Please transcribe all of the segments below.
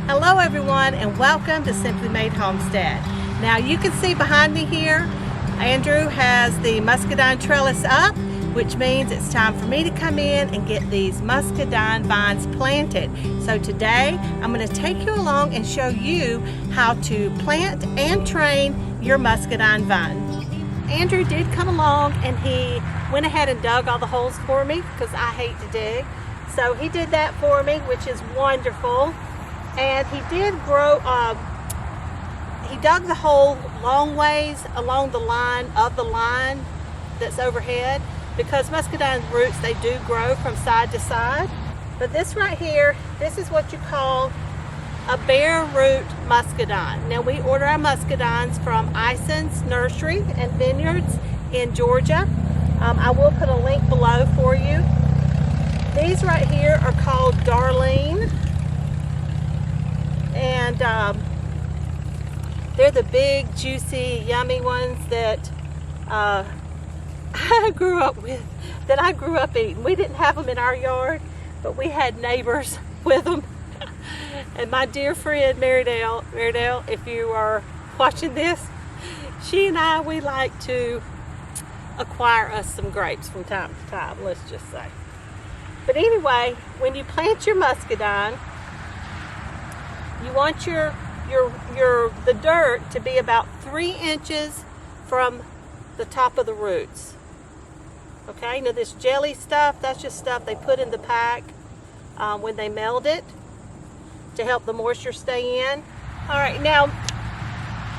Hello everyone and welcome to Simply Made Homestead. Now you can see behind me here, Andrew has the muscadine trellis up, which means it's time for me to come in and get these muscadine vines planted. So today I'm going to take you along and show you how to plant and train your muscadine vine. Andrew did come along and he went ahead and dug all the holes for me because I hate to dig. So he did that for me, which is wonderful. And he did grow, he dug the hole long ways along the line that's overhead, because muscadine roots, they do grow from side to side. But this right here, this is what you call a bare root muscadine. Now we order our muscadines from Ison's Nursery and Vineyards in Georgia. I will put a link below for you. These right here are called Darlene. And they're the big, juicy, yummy ones that I grew up eating. We didn't have them in our yard, but we had neighbors with them. And my dear friend Maridale, if you are watching this, she and I, we like to acquire us some grapes from time to time, let's just say. But anyway, when you plant your muscadine, you want the dirt to be about 3 inches from the top of the roots. Okay, now this jelly stuff, that's just stuff they put in the pack when they meld it to help the moisture stay in. All right, now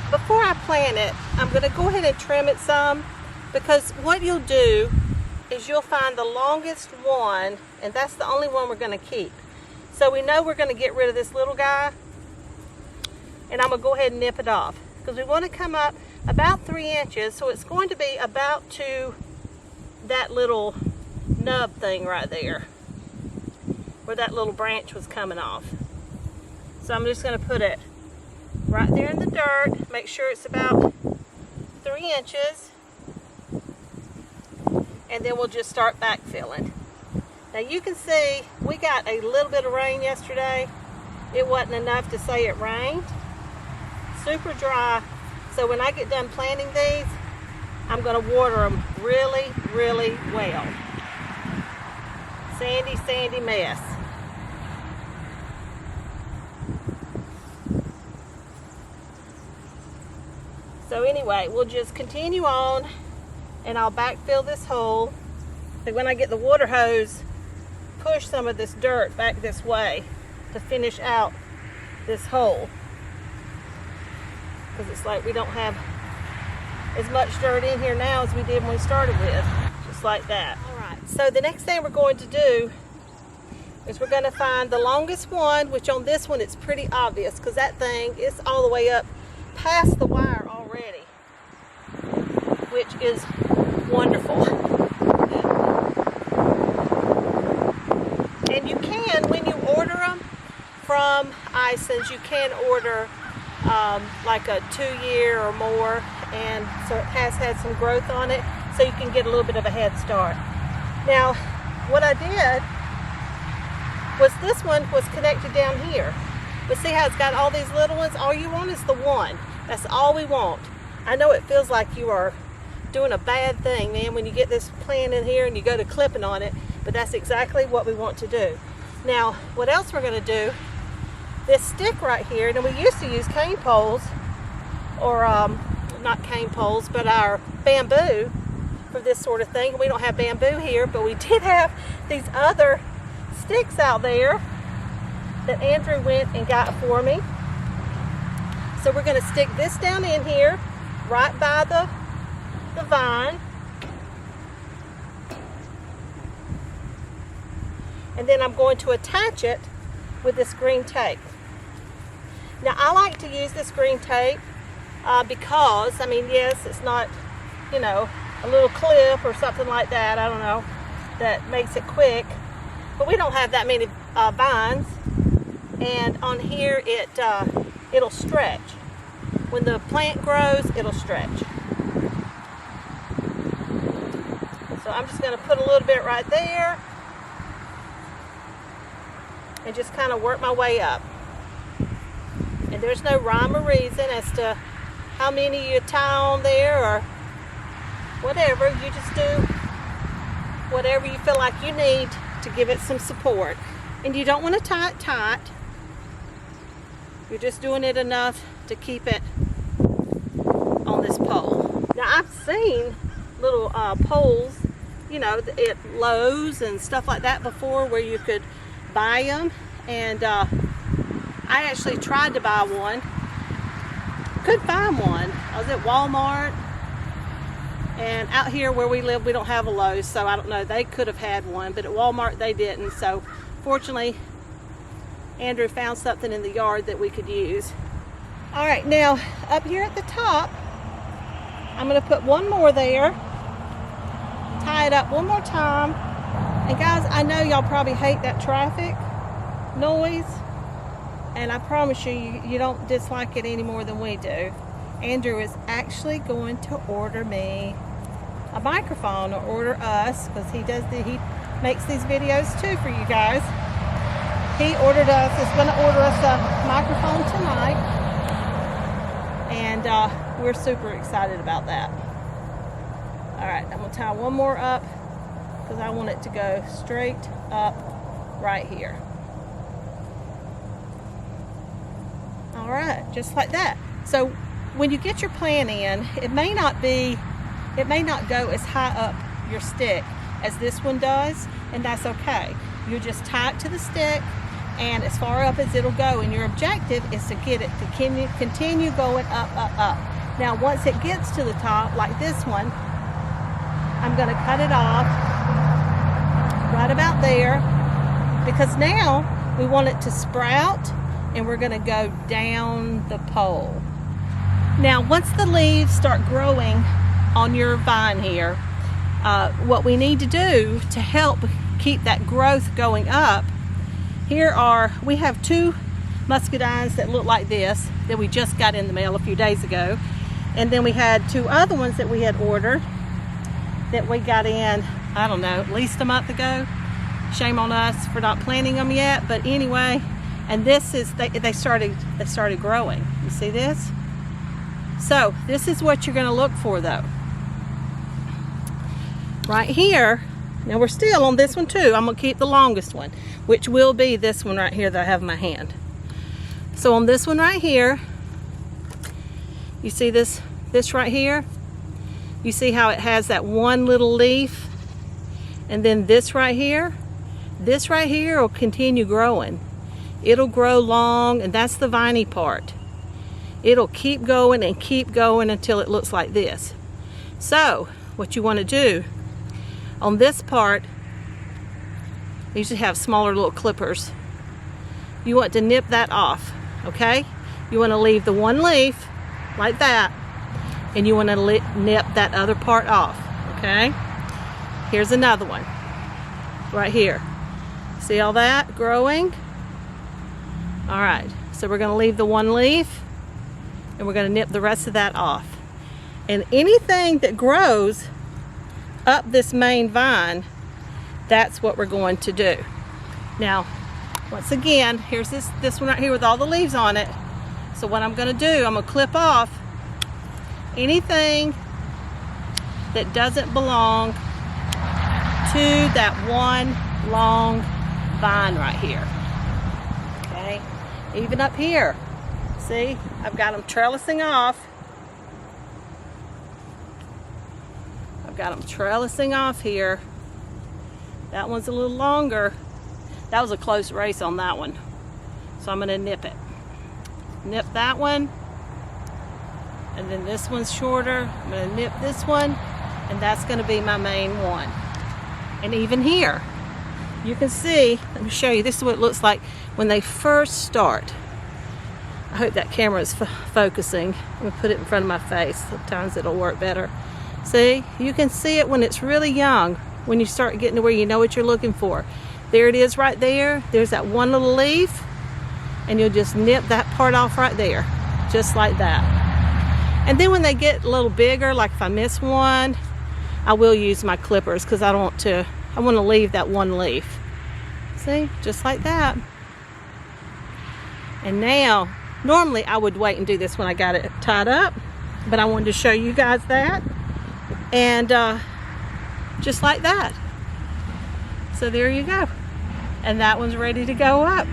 before I plant it, I'm going to go ahead and trim it some, because what you'll do is you'll find the longest one, and that's the only one we're going to keep. So we know we're going to get rid of this little guy, and I'm going to go ahead and nip it off, because we want to come up about 3 inches, so it's going to be about to that little nub thing right there, where that little branch was coming off. So I'm just going to put it right there in the dirt, make sure it's about 3 inches, and then we'll just start backfilling. Now you can see we got a little bit of rain yesterday. It wasn't enough to say it rained. Super dry. So when I get done planting these, I'm going to water them really, really well. Sandy, sandy mess. So anyway, we'll just continue on, and I'll backfill this hole. So when I get the water hose, push some of this dirt back this way to finish out this hole, because it's like we don't have as much dirt in here now as we did when we started with, just like that. All right, so the next thing we're going to do is we're going to find the longest one, which on this one it's pretty obvious, because that thing is all the way up past the wire already, which is wonderful. And you can, when you order them from Ison's, you can order like a 2-year or more, and so it has had some growth on it, so you can get a little bit of a head start. Now what I did was, this one was connected down here, but see how it's got all these little ones? All you want is the one. That's all we want. I know it feels like you are doing a bad thing, man, when you get this plant in here and you go to clipping on it, but that's exactly what we want to do. Now what else we're going to do, this stick right here, and we used to use cane poles, or not cane poles, but our bamboo for this sort of thing. We don't have bamboo here, but we did have these other sticks out there that Andrew went and got for me. So we're going to stick this down in here right by the vine, and then I'm going to attach it with this green tape. Now I like to use this green tape because, I mean, yes, it's not, you know, a little clip or something like that, I don't know, that makes it quick, but we don't have that many vines, and on here it'll stretch. When the plant grows, it'll stretch. So I'm just going to put a little bit right there and just kind of work my way up. And there's no rhyme or reason as to how many you tie on there or whatever. You just do whatever you feel like you need to give it some support. And you don't want to tie it tight. You're just doing it enough to keep it on this pole. Now I've seen little poles, you know, at Lowe's and stuff like that before, where you could buy them. And I actually tried to buy one. Couldn't find one. I was at Walmart, and out here where we live we don't have a Lowe's, so I don't know, they could have had one, but at Walmart they didn't. So fortunately Andrew found something in the yard that we could use. All right, now up here at the top I'm going to put one more there, tie it up one more time. And guys, I know y'all probably hate that traffic noise, and I promise you, you don't dislike it any more than we do. Andrew is actually going to order me a microphone, or order us, because he makes these videos too for you guys. He ordered us, is going to order us a microphone tonight, and we're super excited about that. All right, I'm going to tie one more up because I want it to go straight up right here. All right, just like that. So when you get your plant in, it may not go as high up your stick as this one does, and that's okay. You just tie it to the stick and as far up as it'll go, and your objective is to get it to continue going up, up, up. Now once it gets to the top, like this one, I'm going to cut it off right about there, because now we want it to sprout, and we're going to go down the pole. Now once the leaves start growing on your vine here, what we need to do to help keep that growth going up, we have 2 muscadines that look like this that we just got in the mail a few days ago, and then we had 2 other ones that we had ordered that we got in, I don't know, at least a month ago. Shame on us for not planting them yet, but anyway. And this is, they started growing. You see this? So this is what you're going to look for though. Right here, now we're still on this one too. I'm going to keep the longest one, which will be this one right here that I have in my hand. So on this one right here, you see this right here? You see how it has that one little leaf? And then this right here will continue growing. It'll grow long, and that's the viney part. It'll keep going and keep going until it looks like this. So what you want to do on this part, you usually have smaller little clippers. You want to nip that off, okay? You want to leave the one leaf like that, and you want to nip that other part off, okay? Here's another one right here. See all that growing? All right, so we're going to leave the one leaf, and we're going to nip the rest of that off. And anything that grows up this main vine, that's what we're going to do. Now, once again, here's this one right here with all the leaves on it. So what I'm going to do, I'm going to clip off anything that doesn't belong to that one long vine right here. Okay, even up here, see, I've got them trellising off. Got them trellising off here. That one's a little longer. That was a close race on that one, so I'm going to nip it. Nip that one, and then this one's shorter. I'm going to nip this one, and that's going to be my main one. And even here, you can see, let me show you, this is what it looks like when they first start. I hope that camera is focusing. I'm going to put it in front of my face. Sometimes it'll work better. See, you can see it when it's really young, when you start getting to where you know what you're looking for. There it is right there. There's that one little leaf, and you'll just nip that part off right there, just like that. And then when they get a little bigger, like if I miss one, I will use my clippers, because I want to leave that one leaf. See, just like that. And now Normally I would wait and do this when I got it tied up, but I wanted to show you guys that. And just like that. So there you go. And that one's ready to go up.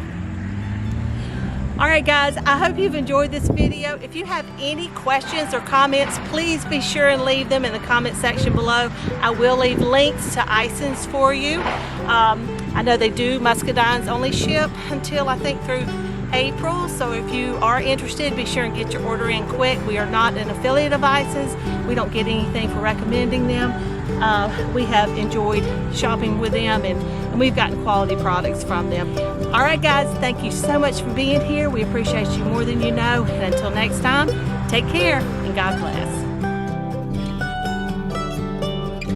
Alright guys, I hope you've enjoyed this video. If you have any questions or comments, please be sure and leave them in the comment section below. I will leave links to Isons for you. I know they do, Muscadines only ship until I think through April, so if you are interested, be sure and get your order in quick. We are not an affiliate of Isons. We don't get anything for recommending them. We have enjoyed shopping with them, and we've gotten quality products from them. All right guys, thank you so much for being here. We appreciate you more than you know, and until next time, take care and God bless.